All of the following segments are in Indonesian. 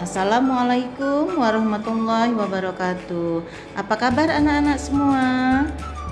Assalamualaikum warahmatullahi wabarakatuh. Apa kabar anak-anak semua?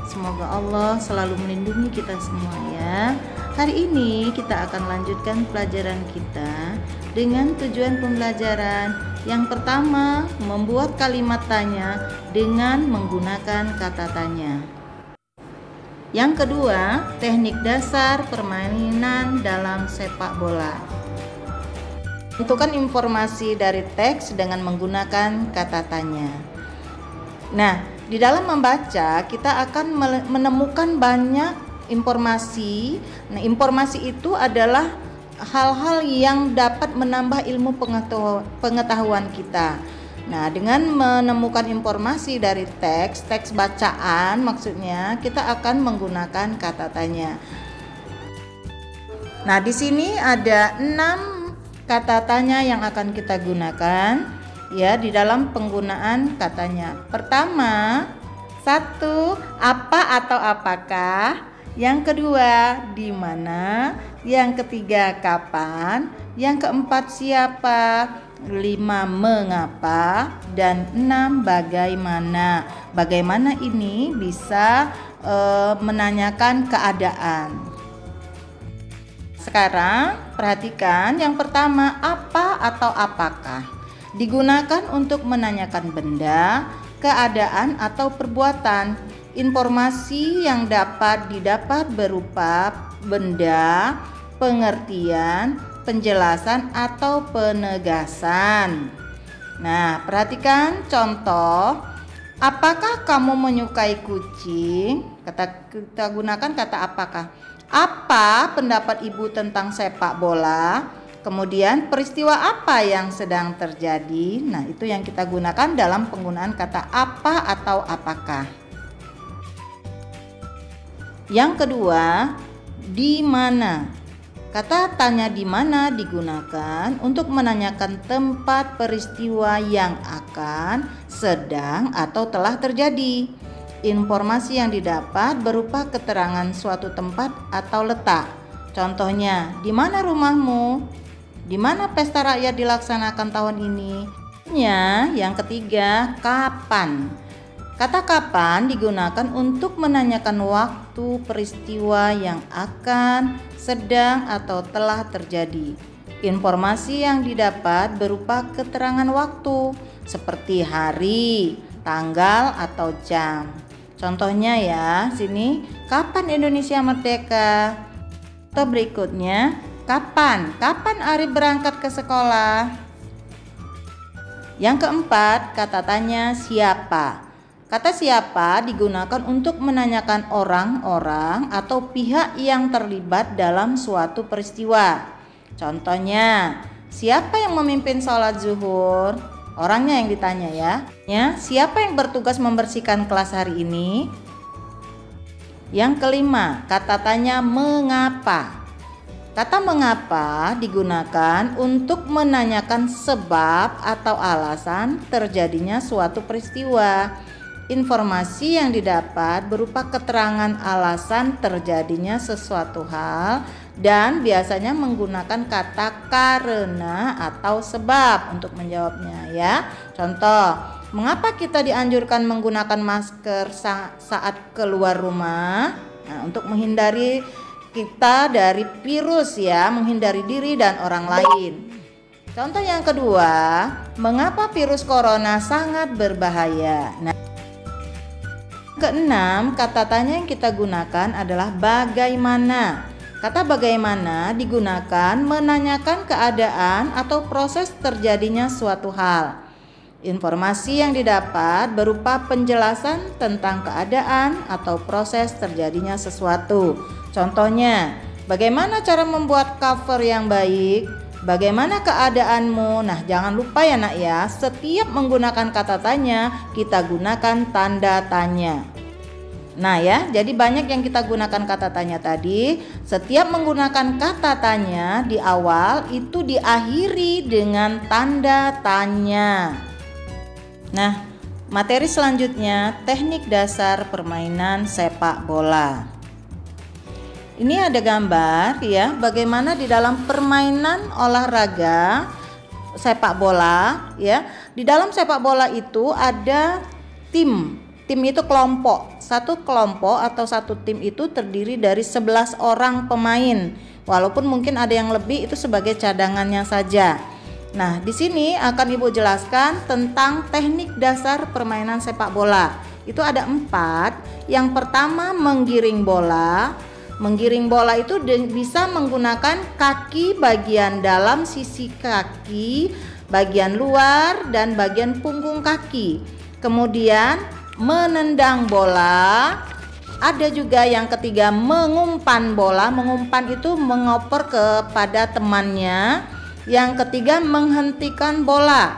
Semoga Allah selalu melindungi kita semua ya. Hari ini kita akan lanjutkan pelajaran kita dengan tujuan pembelajaran. Yang pertama, membuat kalimat tanya dengan menggunakan kata tanya. Yang kedua, teknik dasar permainan dalam sepak bola. Tentukan informasi dari teks dengan menggunakan kata tanya. Nah, di dalam membaca kita akan menemukan banyak informasi. Nah, informasi itu adalah hal-hal yang dapat menambah ilmu pengetahuan kita. Nah, dengan menemukan informasi dari teks bacaan maksudnya, kita akan menggunakan kata tanya. Nah, di sini ada 6 kata tanya yang akan kita gunakan ya di dalam penggunaan katanya. Pertama, 1, apa atau apakah? Yang kedua, di mana? Yang ketiga, kapan? Yang keempat, siapa? 5, mengapa? Dan 6, bagaimana? Bagaimana ini bisa menanyakan keadaan. Sekarang perhatikan yang pertama, apa atau apakah digunakan untuk menanyakan benda, keadaan atau perbuatan. Informasi yang dapat didapat berupa benda, pengertian, penjelasan atau penegasan. Nah, perhatikan contoh. Apakah kamu menyukai kucing? Kita gunakan kata apakah. Apa pendapat ibu tentang sepak bola? Kemudian peristiwa apa yang sedang terjadi? Nah, itu yang kita gunakan dalam penggunaan kata apa atau apakah. Yang kedua, di mana? Kata tanya di mana digunakan untuk menanyakan tempat peristiwa yang akan, sedang atau telah terjadi. Informasi yang didapat berupa keterangan suatu tempat atau letak. Contohnya, di mana rumahmu? Di mana pesta rakyat dilaksanakan tahun ini? Yang ketiga, kapan? Kata kapan digunakan untuk menanyakan waktu peristiwa yang akan, sedang atau telah terjadi. Informasi yang didapat berupa keterangan waktu seperti hari, tanggal atau jam. Contohnya ya, sini kapan Indonesia merdeka? Atau berikutnya, kapan Arif berangkat ke sekolah? Yang keempat, kata tanya siapa. Kata siapa digunakan untuk menanyakan orang-orang atau pihak yang terlibat dalam suatu peristiwa. Contohnya, siapa yang memimpin sholat zuhur? Orangnya yang ditanya ya. Siapa yang bertugas membersihkan kelas hari ini? Yang kelima, kata tanya mengapa. Kata mengapa digunakan untuk menanyakan sebab atau alasan terjadinya suatu peristiwa. Informasi yang didapat berupa keterangan alasan terjadinya sesuatu hal dan biasanya menggunakan kata karena atau sebab untuk menjawabnya ya. Contoh, mengapa kita dianjurkan menggunakan masker saat keluar rumah? Nah, untuk menghindari kita dari virus ya, menghindari diri dan orang lain. Contoh yang kedua, mengapa virus corona sangat berbahaya? Nah, keenam, kata tanya yang kita gunakan adalah bagaimana. Kata bagaimana digunakan menanyakan keadaan atau proses terjadinya suatu hal. Informasi yang didapat berupa penjelasan tentang keadaan atau proses terjadinya sesuatu. Contohnya, bagaimana cara membuat cover yang baik? Bagaimana keadaanmu? Nah, jangan lupa ya nak ya, setiap menggunakan kata tanya kita gunakan tanda tanya. Nah ya, jadi banyak yang kita gunakan kata tanya tadi. Setiap menggunakan kata tanya di awal itu diakhiri dengan tanda tanya. Nah, materi selanjutnya teknik dasar permainan sepak bola. Ini ada gambar ya, bagaimana di dalam permainan olahraga sepak bola ya. Di dalam sepak bola itu ada tim. Tim itu kelompok. Satu kelompok atau satu tim itu terdiri dari 11 orang pemain. Walaupun mungkin ada yang lebih, itu sebagai cadangannya saja. Nah, di sini akan Ibu jelaskan tentang teknik dasar permainan sepak bola. Itu ada 4. Yang pertama, menggiring bola. Menggiring bola itu bisa menggunakan kaki bagian dalam sisi kaki, bagian luar, dan bagian punggung kaki. Kemudian menendang bola. Ada juga yang ketiga, mengumpan bola. Mengumpan itu mengoper kepada temannya. Yang ketiga, menghentikan bola.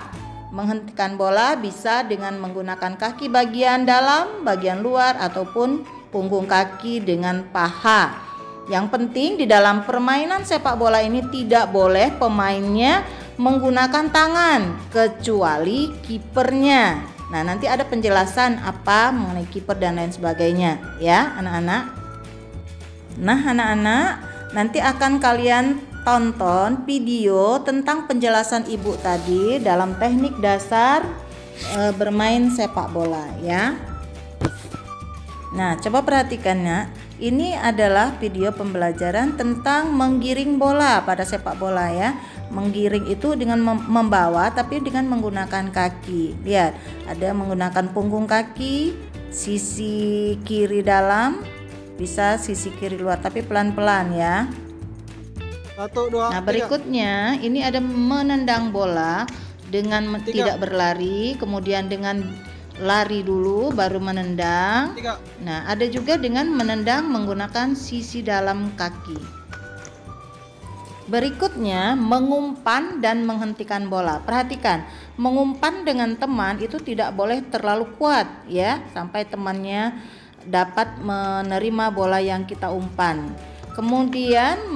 Menghentikan bola bisa dengan menggunakan kaki bagian dalam, bagian luar, ataupun punggung kaki dengan paha. Yang penting di dalam permainan sepak bola ini tidak boleh pemainnya menggunakan tangan kecuali kipernya. Nah, nanti ada penjelasan apa mengenai kiper dan lain sebagainya ya, anak-anak. Nah, anak-anak, nanti akan kalian tonton video tentang penjelasan Ibu tadi dalam teknik dasar bermain sepak bola ya. Nah, coba perhatikannya. Ini adalah video pembelajaran tentang menggiring bola pada sepak bola ya. Menggiring itu dengan membawa tapi dengan menggunakan kaki. Lihat, ada menggunakan punggung kaki, sisi kiri dalam, bisa sisi kiri luar, tapi pelan-pelan ya. 1, 2, nah, berikutnya ini ada menendang bola dengan tidak berlari, kemudian dengan lari dulu baru menendang. Nah, ada juga dengan menendang menggunakan sisi dalam kaki. Berikutnya, mengumpan dan menghentikan bola. Perhatikan, mengumpan dengan teman itu tidak boleh terlalu kuat ya, sampai temannya dapat menerima bola yang kita umpan. Kemudian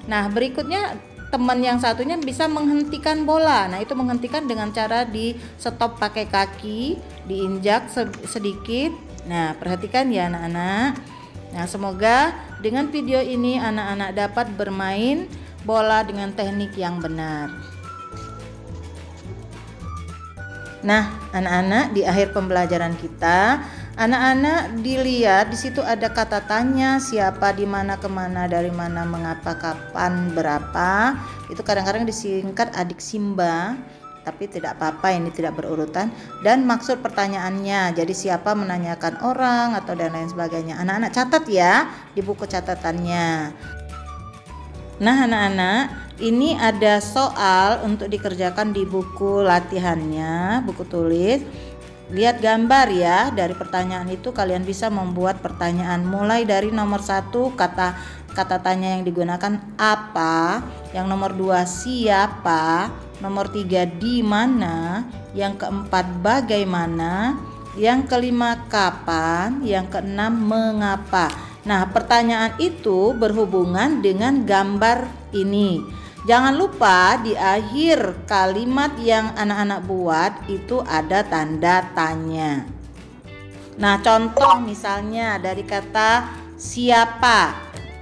nah, berikutnya teman yang satunya bisa menghentikan bola. Nah, itu menghentikan dengan cara di stop pakai kaki, diinjak sedikit. Nah, perhatikan ya anak-anak. Nah, semoga dengan video ini anak-anak dapat bermain bola dengan teknik yang benar. Nah, anak-anak, di akhir pembelajaran kita, anak-anak dilihat di situ ada kata tanya, siapa, di mana, kemana, dari mana, mengapa, kapan, berapa. Itu kadang-kadang disingkat adik Simba, tapi tidak apa-apa, ini tidak berurutan. Dan maksud pertanyaannya, jadi siapa menanyakan orang atau dan lain sebagainya. Anak-anak catat ya di buku catatannya. Nah, anak-anak, ini ada soal untuk dikerjakan di buku latihannya, buku tulis. Lihat gambar ya, dari pertanyaan itu kalian bisa membuat pertanyaan mulai dari nomor 1 kata tanya yang digunakan apa, yang nomor 2 siapa, nomor 3 di mana, yang keempat bagaimana, yang kelima kapan, yang keenam mengapa. Nah, pertanyaan itu berhubungan dengan gambar ini. Jangan lupa di akhir kalimat yang anak-anak buat itu ada tanda tanya. Nah, contoh misalnya dari kata siapa.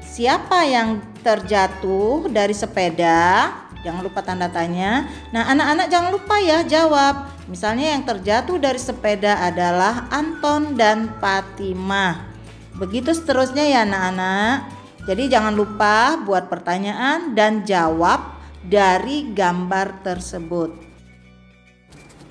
Siapa yang terjatuh dari sepeda? Jangan lupa tanda tanya. Nah, anak-anak jangan lupa ya jawab. Misalnya yang terjatuh dari sepeda adalah Anton dan Fatimah. Begitu seterusnya ya anak-anak. Jadi jangan lupa buat pertanyaan dan jawab dari gambar tersebut.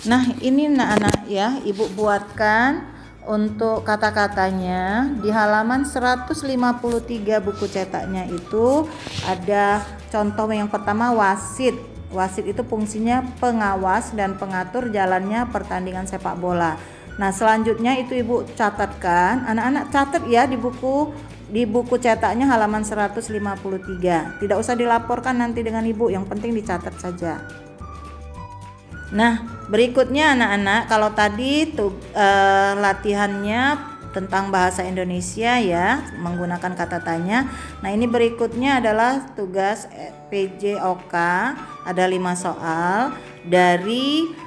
Nah, ini anak-anak ya, Ibu buatkan untuk kata-katanya di halaman 153 buku cetaknya itu ada contoh yang pertama wasit. Wasit itu fungsinya pengawas dan pengatur jalannya pertandingan sepak bola. Nah, selanjutnya itu Ibu catatkan, anak-anak catat ya di buku cetaknya halaman 153. Tidak usah dilaporkan nanti dengan Ibu, yang penting dicatat saja. Nah, berikutnya anak-anak, kalau tadi latihannya tentang bahasa Indonesia ya, menggunakan kata tanya. Nah, ini berikutnya adalah tugas PJOK, ada 5 soal dari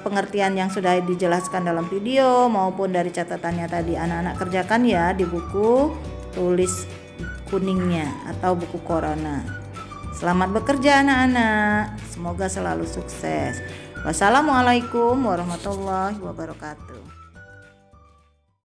pengertian yang sudah dijelaskan dalam video maupun dari catatannya tadi. Anak-anak kerjakan ya di buku tulis kuningnya atau buku Corona. Selamat bekerja anak-anak, semoga selalu sukses. Wassalamualaikum warahmatullahi wabarakatuh.